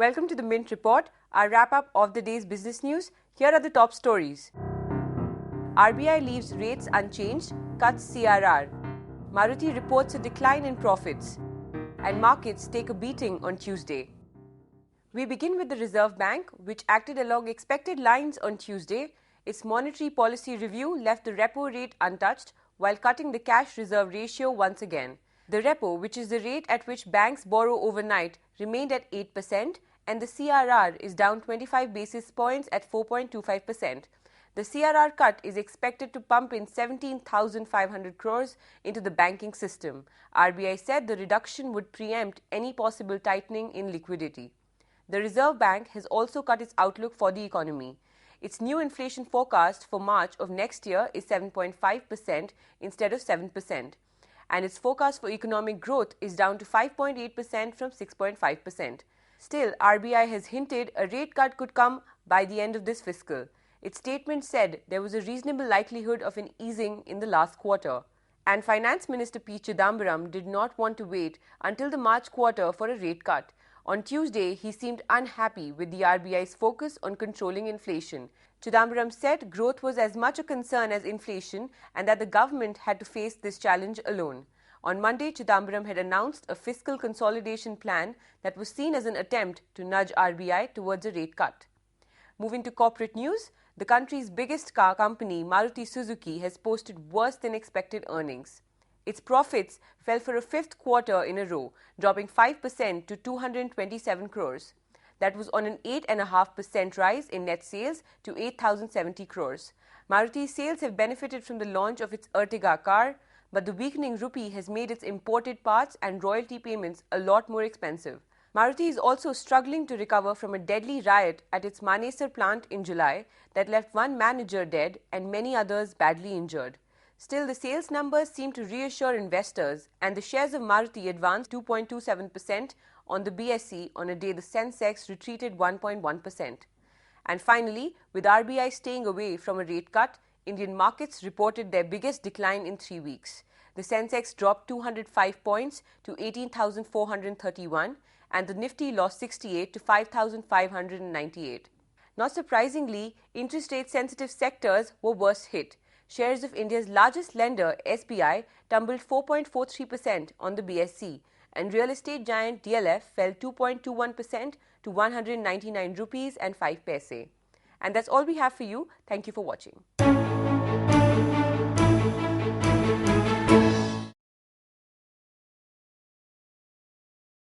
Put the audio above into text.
Welcome to the Mint Report, our wrap-up of the day's business news. Here are the top stories. RBI leaves rates unchanged, cuts CRR. Maruti reports a decline in profits. And markets take a beating on Tuesday. We begin with the Reserve Bank, which acted along expected lines on Tuesday. Its monetary policy review left the repo rate untouched while cutting the cash reserve ratio once again. The repo, which is the rate at which banks borrow overnight, remained at 8%, and the CRR is down 25 basis points at 4.25%. The CRR cut is expected to pump in 17,500 crores into the banking system. RBI said the reduction would preempt any possible tightening in liquidity. The Reserve Bank has also cut its outlook for the economy. Its new inflation forecast for March of next year is 7.5% instead of 7%. And its forecast for economic growth is down to 5.8% from 6.5%. Still, RBI has hinted a rate cut could come by the end of this fiscal. Its statement said there was a reasonable likelihood of an easing in the last quarter. And Finance Minister P. Chidambaram did not want to wait until the March quarter for a rate cut. On Tuesday, he seemed unhappy with the RBI's focus on controlling inflation. Chidambaram said growth was as much a concern as inflation and that the government had to face this challenge alone. On Monday, Chidambaram had announced a fiscal consolidation plan that was seen as an attempt to nudge RBI towards a rate cut. Moving to corporate news, the country's biggest car company, Maruti Suzuki, has posted worse than expected earnings. Its profits fell for a fifth quarter in a row, dropping 5% to 227 crores. That was on an 8.5% rise in net sales to 8,070 crores. Maruti's sales have benefited from the launch of its Ertiga car, but the weakening rupee has made its imported parts and royalty payments a lot more expensive. Maruti is also struggling to recover from a deadly riot at its Manesar plant in July that left one manager dead and many others badly injured. Still, the sales numbers seem to reassure investors, and the shares of Maruti advanced 2.27% on the BSE on a day the Sensex retreated 1.1%. And finally, with RBI staying away from a rate cut, Indian markets reported their biggest decline in 3 weeks. The Sensex dropped 205 points to 18,431, and the Nifty lost 68 to 5,598. Not surprisingly, interest rate-sensitive sectors were worst hit. Shares of India's largest lender, SBI, tumbled 4.43% on the BSE, and real estate giant DLF fell 2.21% to 199 rupees and 5 paise. And that's all we have for you. Thank you for watching.